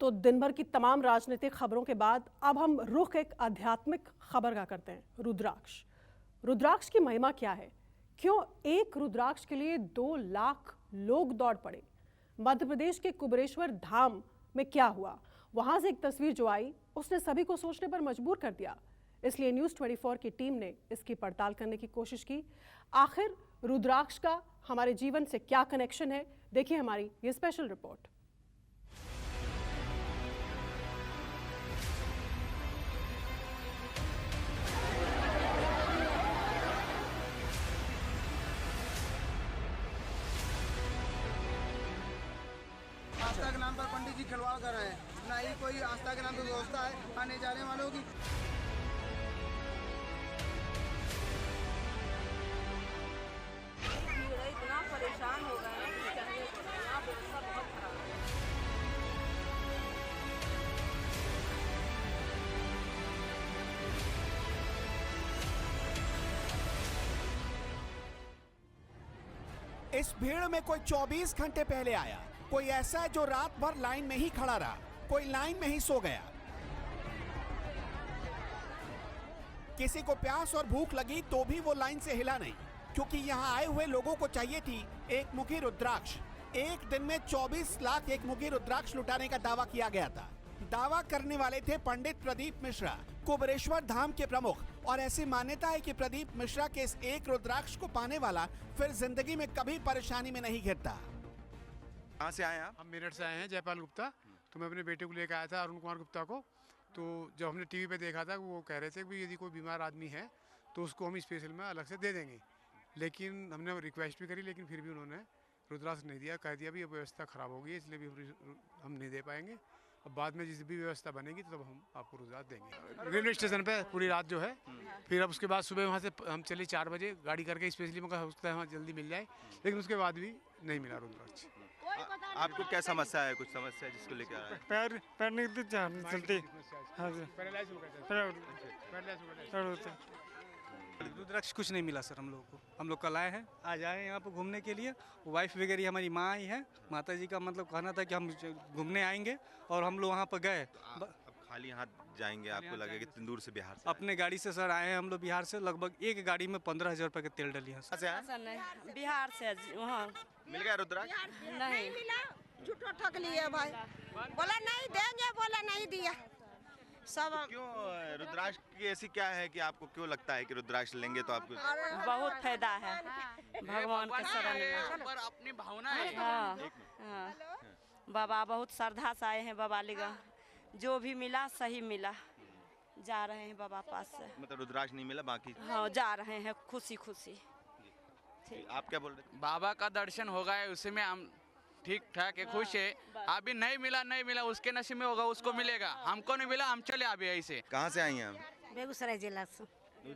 तो दिन भर की तमाम राजनीतिक खबरों के बाद अब हम रुख एक आध्यात्मिक खबर का करते हैं। रुद्राक्ष। रुद्राक्ष की महिमा क्या है? क्यों एक रुद्राक्ष के लिए 2 लाख लोग दौड़ पड़े? मध्य प्रदेश के कुबेरेश्वर धाम में क्या हुआ? वहां से एक तस्वीर जो आई उसने सभी को सोचने पर मजबूर कर दिया। इसलिए न्यूज़ 24 की टीम ने इसकी पड़ताल करने की कोशिश की। आखिर रुद्राक्ष का हमारे जीवन से क्या कनेक्शन है? देखिए हमारी ये स्पेशल रिपोर्ट। आस्था के नाम पर पंडित जी खिलवाड़ कर रहे हैं। ना ही कोई आस्था के नाम पर व्यवस्था है आने जाने वालों की। इतना परेशान हो गए हैं कि कहने को नहीं। यहाँ व्यवस्था बहुत खराब है। इस भीड़ में कोई 24 घंटे पहले आया, कोई ऐसा है जो रात भर लाइन में ही खड़ा रहा, कोई लाइन में ही सो गया। किसी को प्यास और भूख लगी तो भी वो लाइन से हिला नहीं, क्योंकि यहाँ आए हुए लोगों को चाहिए थी एक मुखी रुद्राक्ष। एक दिन में 24 लाख एक मुखी रुद्राक्ष लुटाने का दावा किया गया था। दावा करने वाले थे पंडित प्रदीप मिश्रा, कुबेरेश्वर धाम के प्रमुख। और ऐसी मान्यता है कि प्रदीप मिश्रा के इस एक रुद्राक्ष को पाने वाला फिर जिंदगी में कभी परेशानी में नहीं घिरता। कहाँ से आए आप? हम मेरठ से आए हैं, जयपाल गुप्ता। तो मैं अपने बेटे को लेकर आया था, अरुण कुमार गुप्ता को। तो जब हमने टीवी पे देखा था, वो कह रहे थे कि यदि कोई बीमार आदमी है तो उसको हम स्पेशल में अलग से दे देंगे। लेकिन हमने रिक्वेस्ट भी करी, लेकिन फिर भी उन्होंने रुद्राक्ष नहीं दिया। कह दिया भी ये व्यवस्था ख़राब होगी, इसलिए भी हम नहीं दे पाएंगे। अब बाद में जिस भी व्यवस्था बनेगी तो तब हम आपको रुद्राक्ष देंगे। रेलवे स्टेशन पे पूरी रात जो है, फिर अब उसके बाद सुबह वहाँ से हम चले 4 बजे गाड़ी करके स्पेशली, मगर हो सकता है वहाँ जल्दी मिल जाए, लेकिन उसके बाद भी नहीं मिला रुद्राक्ष। आपको क्या समस्या है? कुछ समस्या है जिसको लेकर आए? पैर नहीं चलती। हाँ जी, पैरालाइज हो गया पैर रुद्राक्ष कुछ नहीं मिला सर हम लोगों को। हम लोग कल आए हैं, आज आए हैं यहाँ पर घूमने के लिए। वाइफ वगैरह हमारी माँ आई है। माता जी का मतलब कहना था कि हम घूमने आएंगे, और हम लोग वहाँ पर गए। अब खाली हाथ जाएंगे? आपको लगेगा कितनी दूर से बिहार से? अपने गाड़ी से सर आए हैं हम लोग बिहार से। लगभग एक गाड़ी में 15,000 रुपये के तेल डली है सर। नहीं, बिहार से वहाँ मिल गया रुद्राक्ष? नहीं मिला। झूठो ठग लिए भाई, बोला नहीं देंगे, बोला नहीं दिया सब। क्यों रुद्राक्ष की ऐसी क्या है कि आपको क्यों लगता है कि रुद्राक्ष लेंगे तो आपको बहुत फायदा है भगवान के शरण में? पर अपनी भावना है। हाँ, हाँ। बाबा बहुत श्रद्धा से आए हैं बाबा लिगा। जो भी मिला सही मिला। जा रहे हैं बाबा पास से। मतलब रुद्राक्ष नहीं मिला बाकी? हाँ, जा रहे हैं खुशी खुशी। आप क्या बोल रहे थे? बाबा का दर्शन हो गया, उसी में हम ठीक ठाक है, खुश है। अभी नहीं मिला, उसके नसीब में होगा, उसको मिलेगा। हमको नहीं मिला, हम चले अभी ऐसे। कहाँ से आई हैं आप? बेगूसराय जिला से।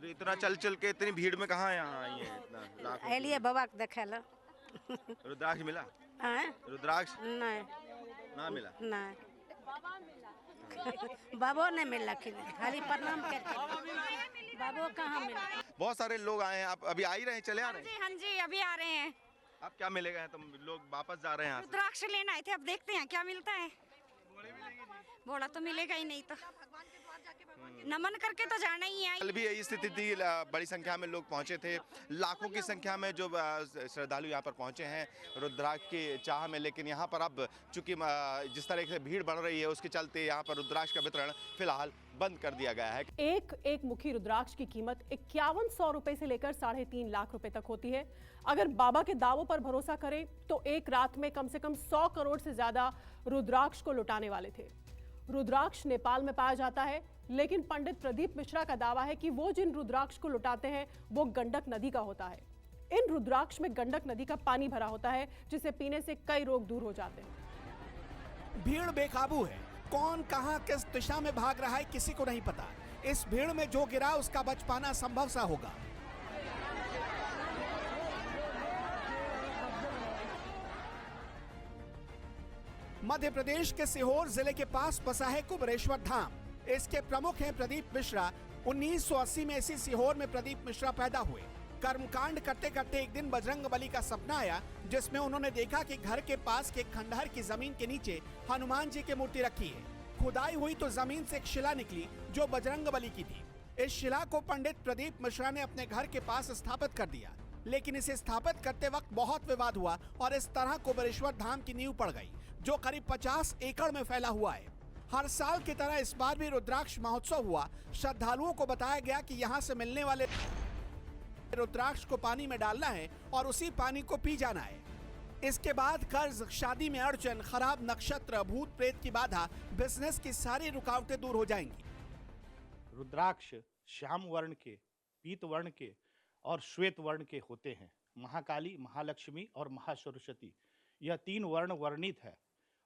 इतना चल के इतनी भीड़ में कहाँ यहाँ आई हैं? इतना अलिए बाबा के देखे ला। रुद्राक्ष मिला? रुद्राक्ष नहीं ना मिला? नहीं, बाबो नहीं मिला, खाली प्रणाम करके। बाबो कहाँ मिला? बहुत सारे लोग आए हैं। आप अभी आ ही रहे हैं, चले आ रहे हैं? हाँ जी, अभी आ रहे हैं। अब क्या मिलेगा? तुम लोग वापस जा रहे हैं यहाँ से? रुद्राक्ष लेना आए थे, अब देखते हैं क्या मिलता है। बोला तो मिलेगा ही नहीं तो नमन करके तो जाना ही है। कल भी यही स्थिति थी, बड़ी संख्या में लोग पहुंचे थे, लाखों की संख्या में जो श्रद्धालु यहाँ पर पहुंचे हैं रुद्राक्ष की चाह में। लेकिन यहाँ पर अब चूंकि जिस तरह से भीड़ बढ़ रही है, उसके चलते यहाँ पर रुद्राक्ष का वितरण फिलहाल बंद कर दिया गया है। एक मुखी रुद्राक्ष की कीमत 5100 रुपए से लेकर 3.5 लाख रुपए तक होती है। अगर बाबा के दावों पर भरोसा करें तो एक रात में कम से कम 100 करोड़ से ज्यादा रुद्राक्ष को लुटाने वाले थे। रुद्राक्ष नेपाल में पाया जाता है, लेकिन पंडित प्रदीप मिश्रा का दावा है कि वो जिन रुद्राक्ष को लुटाते हैं वो गंडक नदी का होता है। इन रुद्राक्ष में गंडक नदी का पानी भरा होता है, जिसे पीने से कई रोग दूर हो जाते हैं। भीड़ बेकाबू है, कौन कहां किस दिशा में भाग रहा है किसी को नहीं पता। इस भीड़ में जो गिरा उसका बच पाना संभव सा होगा। मध्य प्रदेश के सीहोर जिले के पास बसा है कुबेरेश्वर धाम। इसके प्रमुख हैं प्रदीप मिश्रा। 1980 में इसी सीहोर में प्रदीप मिश्रा पैदा हुए। कर्मकांड करते करते एक दिन बजरंगबली का सपना आया, जिसमें उन्होंने देखा कि घर के पास के खंडहर की जमीन के नीचे हनुमान जी की मूर्ति रखी है। खुदाई हुई तो जमीन से एक शिला निकली जो बजरंगबली की थी। इस शिला को पंडित प्रदीप मिश्रा ने अपने घर के पास स्थापित कर दिया, लेकिन इसे स्थापित करते वक्त बहुत विवाद हुआ और इस तरह कुबेरेश्वर धाम की नींव पड़ गई, जो करीब 50 एकड़ में फैला हुआ है। हर साल की तरह इस बार भी रुद्राक्ष महोत्सव हुआ। श्रद्धालुओं को बताया गया कि यहाँ से मिलने वाले रुद्राक्ष को पानी में डालना है और उसी पानी को पी जाना है। इसके बाद कर्ज, शादी में अड़चन, खराब नक्षत्र, भूत प्रेत की बाधा, बिजनेस की सारी रुकावटें दूर हो जाएंगी। रुद्राक्ष श्याम वर्ण के, पीत वर्ण के और श्वेत वर्ण के होते हैं। महाकाली, महालक्ष्मी और महासरस्वती, यह 3 वर्ण वर्णित है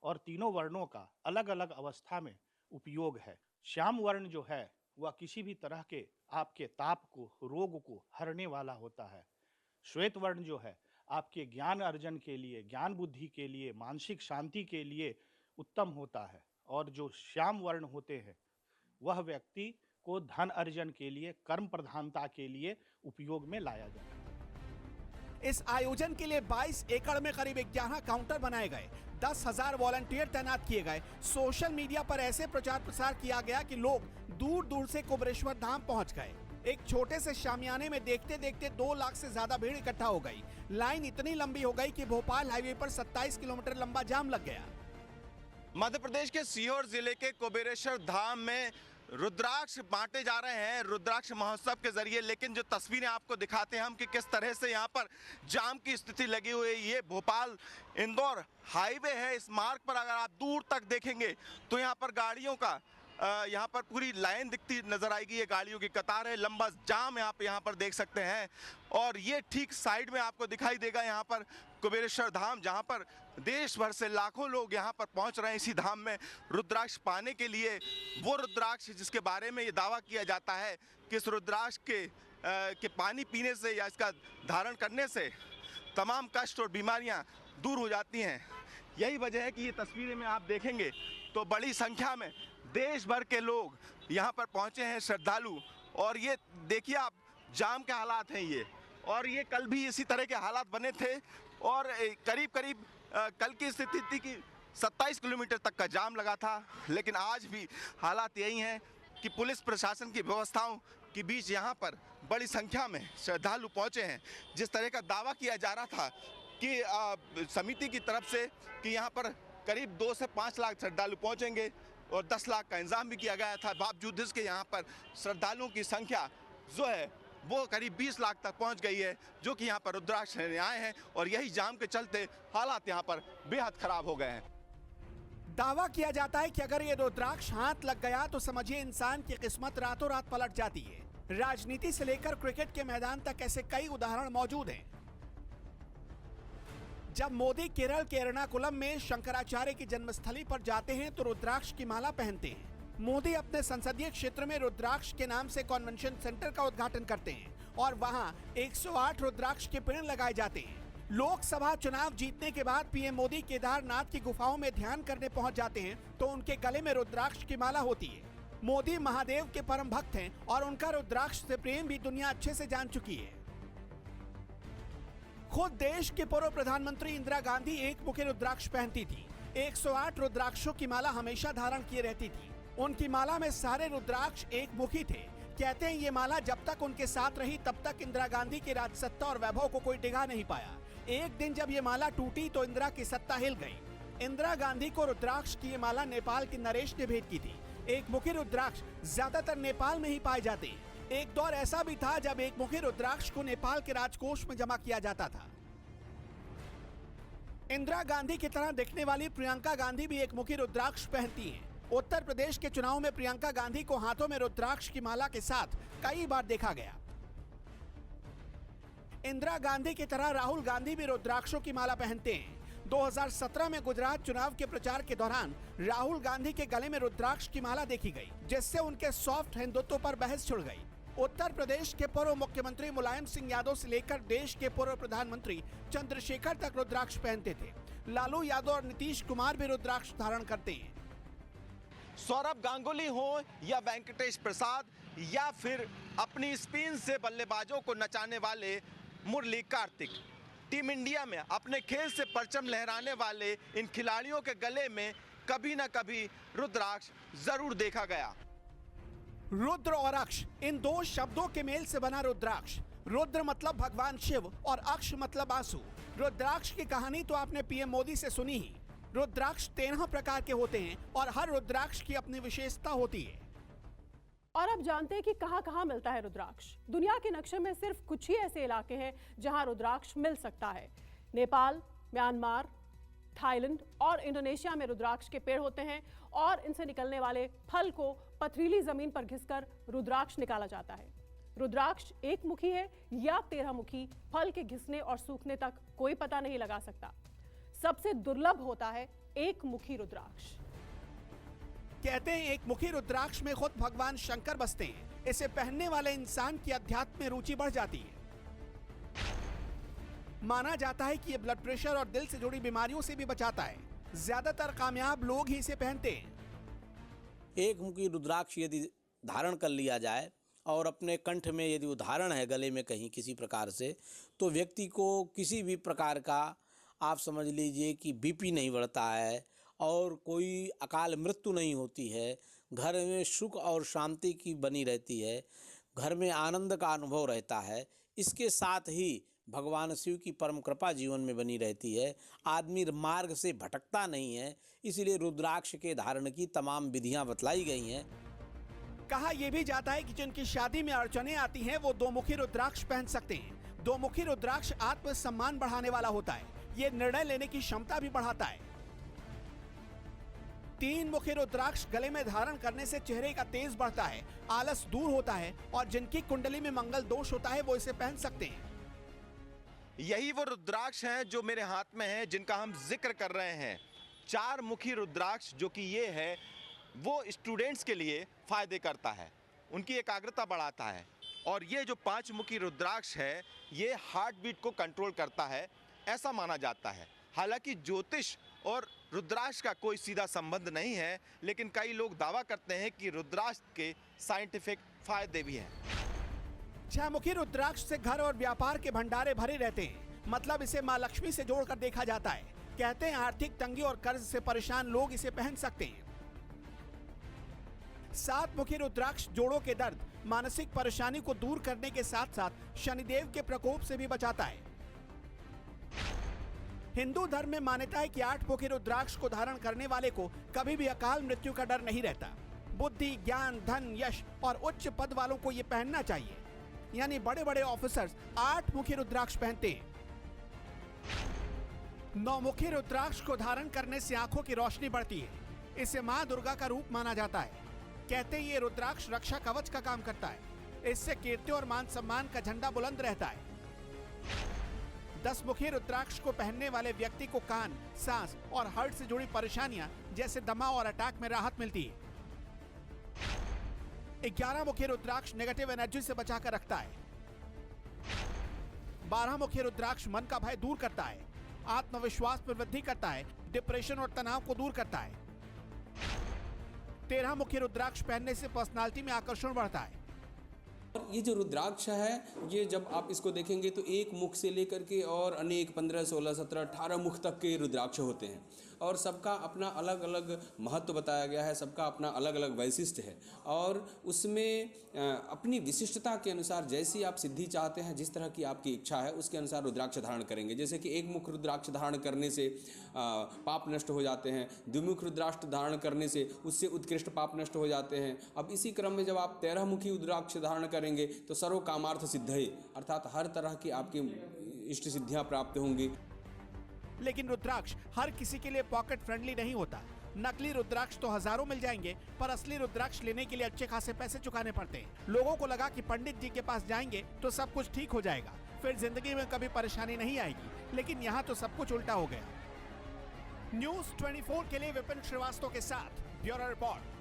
और तीनों वर्णों का अलग अलग अवस्था में उपयोग है। श्याम वर्ण जो है वह किसी भी तरह के आपके ताप को, रोग को हरने वाला होता है। श्वेत वर्ण जो है आपके ज्ञान अर्जन के लिए, ज्ञान बुद्धि के लिए, मानसिक शांति के लिए उत्तम होता है। और जो श्याम वर्ण होते हैं वह व्यक्ति को धन अर्जन के लिए, कर्म प्रधानता के लिए उपयोग में लाया जाता है। इस आयोजन के लिए 22 एकड़ में करीब 11 काउंटर बनाए गए, 10,000 वॉलंटियर तैनात किए गए। सोशल मीडिया पर ऐसे प्रचार प्रसार किया गया कि लोग दूर दूर से कुबेरेश्वर धाम पहुंच गए। एक छोटे से शामियाने में देखते देखते 2 लाख से ज्यादा भीड़ इकट्ठा हो गई। लाइन इतनी लंबी हो गई कि भोपाल हाईवे पर 27 किलोमीटर लंबा जाम लग गया। मध्य प्रदेश के सीहोर जिले के कुबेरेश्वर धाम में रुद्राक्ष बांटे जा रहे हैं रुद्राक्ष महोत्सव के जरिए। लेकिन जो तस्वीरें आपको दिखाते हैं हम कि किस तरह से यहाँ पर जाम की स्थिति लगी हुई है। ये भोपाल इंदौर हाईवे है। इस मार्ग पर अगर आप दूर तक देखेंगे तो यहाँ पर गाड़ियों का यहाँ पर पूरी लाइन दिखती नजर आएगी। ये गाड़ियों की कतार है, लंबा जाम आप यहाँ पर देख सकते हैं। और ये ठीक साइड में आपको दिखाई देगा यहाँ पर कुबेरेश्वर धाम, जहाँ पर देश भर से लाखों लोग यहाँ पर पहुँच रहे हैं इसी धाम में रुद्राक्ष पाने के लिए। वो रुद्राक्ष जिसके बारे में ये दावा किया जाता है कि इस रुद्राक्ष के पानी पीने से या इसका धारण करने से तमाम कष्ट और बीमारियाँ दूर हो जाती हैं। यही वजह है कि ये तस्वीरें में आप देखेंगे तो बड़ी संख्या में देश भर के लोग यहाँ पर पहुँचे हैं, श्रद्धालु। और ये देखिए आप, जाम के हालात हैं ये, और ये कल भी इसी तरह के हालात बने थे। और करीब करीब कल की स्थिति थी कि 27 किलोमीटर तक का जाम लगा था। लेकिन आज भी हालात यही हैं कि पुलिस प्रशासन की व्यवस्थाओं के बीच यहाँ पर बड़ी संख्या में श्रद्धालु पहुँचे हैं। जिस तरह का दावा किया जा रहा था कि समिति की तरफ से कि यहाँ पर करीब 2 से 5 लाख श्रद्धालु पहुँचेंगे और 10 लाख का इंतजाम भी किया गया था, बावजूद इसके यहाँ पर श्रद्धालुओं की संख्या जो है वो करीब 20 लाख तक पहुंच गई है, जो कि यहाँ पर रुद्राक्ष लेने आए हैं। और यही जाम के चलते हालात यहाँ पर बेहद खराब हो गए हैं। दावा किया जाता है कि अगर ये रुद्राक्ष हाथ लग गया तो समझिए इंसान की किस्मत रातों रात पलट जाती है। राजनीति से लेकर क्रिकेट के मैदान तक ऐसे कई उदाहरण मौजूद हैं। जब मोदी केरल के एर्नाकुलम में शंकराचार्य की जन्मस्थली पर जाते हैं तो रुद्राक्ष की माला पहनते हैं। मोदी अपने संसदीय क्षेत्र में रुद्राक्ष के नाम से कन्वेंशन सेंटर का उद्घाटन करते हैं और वहां 108 रुद्राक्ष के पेड़ लगाए जाते हैं। लोकसभा चुनाव जीतने के बाद पीएम मोदी केदारनाथ की गुफाओं में ध्यान करने पहुंच जाते हैं तो उनके गले में रुद्राक्ष की माला होती है। मोदी महादेव के परम भक्त हैं और उनका रुद्राक्ष से प्रेम भी दुनिया अच्छे से जान चुकी है। खुद देश के पूर्व प्रधानमंत्री इंदिरा गांधी एक मुखी रुद्राक्ष पहनती थी। 108 रुद्राक्षों की माला हमेशा धारण किए रहती थी। उनकी माला में सारे रुद्राक्ष एक मुखी थे। कहते हैं ये माला जब तक उनके साथ रही तब तक इंदिरा गांधी की राजसत्ता और वैभव को कोई डिगा नहीं पाया। एक दिन जब ये माला टूटी तो इंदिरा की सत्ता हिल गई। इंदिरा गांधी को रुद्राक्ष की ये माला नेपाल के नरेश ने भेंट की थी। एक मुखी रुद्राक्ष ज्यादातर नेपाल में ही पाए जाते। एक दौर ऐसा भी था जब एक मुखी रुद्राक्ष को नेपाल के राजकोष में जमा किया जाता था। इंदिरा गांधी की तरह दिखने वाली प्रियंका गांधी भी एक मुखी रुद्राक्ष पहनती हैं। उत्तर प्रदेश के चुनाव में प्रियंका गांधी को हाथों में रुद्राक्ष की माला के साथ कई बार देखा गया। इंदिरा गांधी की तरह राहुल गांधी भी रुद्राक्षों की माला पहनते हैं। 2017 में गुजरात चुनाव के प्रचार के दौरान राहुल गांधी के गले में रुद्राक्ष की माला देखी गई, जिससे उनके सॉफ्ट हिंदुत्व पर बहस छिड़ गई। उत्तर प्रदेश के पूर्व मुख्यमंत्री मुलायम सिंह यादव से लेकर देश के पूर्व प्रधानमंत्री चंद्रशेखर तक रुद्राक्ष पहनते थे। लालू यादव और नीतीश कुमार भी रुद्राक्ष धारण करते हैं। सौरभ गांगुली हो या वेंकटेश प्रसाद या फिर अपनी स्पिन से बल्लेबाजों को नचाने वाले मुरली कार्तिक। टीम इंडिया में अपने खेल से परचम लहराने वाले इन खिलाड़ियों के गले में कभी ना कभी रुद्राक्ष जरूर देखा गया। रुद्र और अक्ष, इन दो शब्दों के मेल से बना रुद्राक्ष। रुद्र मतलब भगवान शिव और अक्ष मतलब आंसू। रुद्राक्ष की कहानी तो आपने पीएम मोदी से सुनी ही। रुद्राक्ष 13 प्रकार के होते हैं और हर रुद्राक्ष की अपनी विशेषता होती है। और अब जानते हैं कि कहां-कहां मिलता है रुद्राक्ष। दुनिया के नक्शे में सिर्फ कुछ ही ऐसे इलाके हैं जहां रुद्राक्ष मिल सकता है। नेपाल, म्यांमार, थाईलैंड और इंडोनेशिया में रुद्राक्ष के पेड़ होते हैं और इनसे निकलने वाले फल को पथरीली जमीन पर घिसकर रुद्राक्ष निकाला जाता है। रुद्राक्ष एक मुखी है या 13 मुखी, फल के घिसने और सूखने तक कोई पता नहीं लगा सकता। सबसे दुर्लभ होता है एक मुखी रुद्राक्ष। कहते हैं एक मुखी रुद्राक्ष में खुद भगवान शंकर बसते हैं। इसे पहनने वाले इंसान की अध्यात्म में रुचि बढ़ जाती है। माना जाता है कि ये ब्लड प्रेशर और दिल से जुड़ी बीमारियों से भी बचाता है। ज्यादातर कामयाब लोग ही इसे पहनते हैं। एक मुखी रुद्राक्ष यदि धारण कर लिया जाए और अपने कंठ में यदि वो धारण है गले में कहीं किसी प्रकार से, तो व्यक्ति को किसी भी प्रकार का आप समझ लीजिए कि बीपी नहीं बढ़ता है और कोई अकाल मृत्यु नहीं होती है। घर में सुख और शांति की बनी रहती है। घर में आनंद का अनुभव रहता है। इसके साथ ही भगवान शिव की परम कृपा जीवन में बनी रहती है। आदमी मार्ग से भटकता नहीं है। इसलिए रुद्राक्ष के धारण की तमाम विधियां बतलाई गई हैं। कहा यह भी जाता है कि जिनकी शादी में अड़चने आती हैं वो दो मुखी रुद्राक्ष पहन सकते हैं। दो मुखी रुद्राक्ष आत्मसम्मान बढ़ाने वाला होता है। ये निर्णय लेने की क्षमता भी बढ़ाता है। 3 मुखी रुद्राक्ष गले में धारण करने से चेहरे का तेज बढ़ता है, आलस दूर होता है और जिनकी कुंडली में मंगल दोष होता है वो इसे पहन सकते हैं। यही वो रुद्राक्ष हैं जो मेरे हाथ में हैं, जिनका हम जिक्र कर रहे हैं। 4 मुखी रुद्राक्ष जो कि ये है वो स्टूडेंट्स के लिए फायदे करता है, उनकी एकाग्रता बढ़ाता है। और ये जो 5 मुखी रुद्राक्ष है ये हार्ट बीट को कंट्रोल करता है, ऐसा माना जाता है। हालांकि ज्योतिष और रुद्राक्ष का कोई सीधा संबंध नहीं है, लेकिन कई लोग दावा करते हैं कि रुद्राक्ष के साइंटिफिक फायदे भी हैं। 6 मुखी रुद्राक्ष से घर और व्यापार के भंडारे भरे रहते हैं। मतलब इसे मां लक्ष्मी से जोड़कर देखा जाता है। कहते हैं आर्थिक तंगी और कर्ज से परेशान लोग इसे पहन सकते हैं। 7 मुखी रुद्राक्ष जोड़ों के दर्द, मानसिक परेशानी को दूर करने के साथ साथ शनिदेव के प्रकोप से भी बचाता है। हिंदू धर्म में मान्यता है कि 8 मुखी रुद्राक्ष को धारण करने वाले को कभी भी अकाल मृत्यु का डर नहीं रहता। बुद्धि, ज्ञान, धन, यश और उच्च पद वालों को यह पहनना चाहिए। यानी बड़े बड़े ऑफिसर्स 8 मुखी रुद्राक्ष पहनते हैं। 9 मुखी रुद्राक्ष को धारण करने से आंखों की रोशनी बढ़ती है। इसे मां दुर्गा का रूप माना जाता है। कहते हैं ये रुद्राक्ष रक्षा कवच का काम करता है। इससे कीर्ति और मान सम्मान का झंडा बुलंद रहता है। 10 मुखी रुद्राक्ष को पहनने वाले व्यक्ति को कान, सांस और हार्ट से जुड़ी परेशानियां जैसे दमा और अटैक में राहत मिलती है। 11 मुखी रुद्राक्ष नेगेटिव एनर्जी से बचाकर रखता है। 12 मुखी रुद्राक्ष मन का भय दूर करता है, आत्मविश्वास में वृद्धि करता है, डिप्रेशन और तनाव को दूर करता है। 13 मुखी रुद्राक्ष पहनने से पर्सनालिटी में आकर्षण बढ़ता है। और ये जो रुद्राक्ष है ये जब आप इसको देखेंगे तो एक मुख से लेकर के और अनेक 15, 16, 17, 18 मुख तक के रुद्राक्ष होते हैं और सबका अपना अलग अलग महत्व बताया गया है, सबका अपना अलग अलग वैशिष्ट्य है और उसमें अपनी विशिष्टता के अनुसार जैसी आप सिद्धि चाहते हैं, जिस तरह की आपकी इच्छा है उसके अनुसार रुद्राक्ष धारण करेंगे। जैसे कि एक मुख रुद्राक्ष धारण करने से पाप नष्ट हो जाते हैं, द्विमुख रुद्राक्ष धारण करने से उससे उत्कृष्ट पाप नष्ट हो जाते हैं। अब इसी क्रम में जब आप 13 मुखी रुद्राक्ष धारण करेंगे तो सर्व कामार्थ सिद्धये, अर्थात हर तरह की आपकी इष्ट सिद्धियां प्राप्त होंगी। लेकिन रुद्राक्ष हर किसी के लिए पॉकेट फ्रेंडली नहीं होता। नकली रुद्राक्ष तो हजारों मिल जाएंगे, पर असली रुद्राक्ष लेने के लिए अच्छे खासे पैसे चुकाने पड़ते हैं। लोगों को लगा कि पंडित जी के पास जाएंगे तो सब कुछ ठीक हो जाएगा, फिर जिंदगी में कभी परेशानी नहीं आएगी। लेकिन यहाँ तो सब कुछ उल्टा हो गया। न्यूज़ 24 के लिए विपिन श्रीवास्तव के साथ ब्यूरो रिपोर्ट।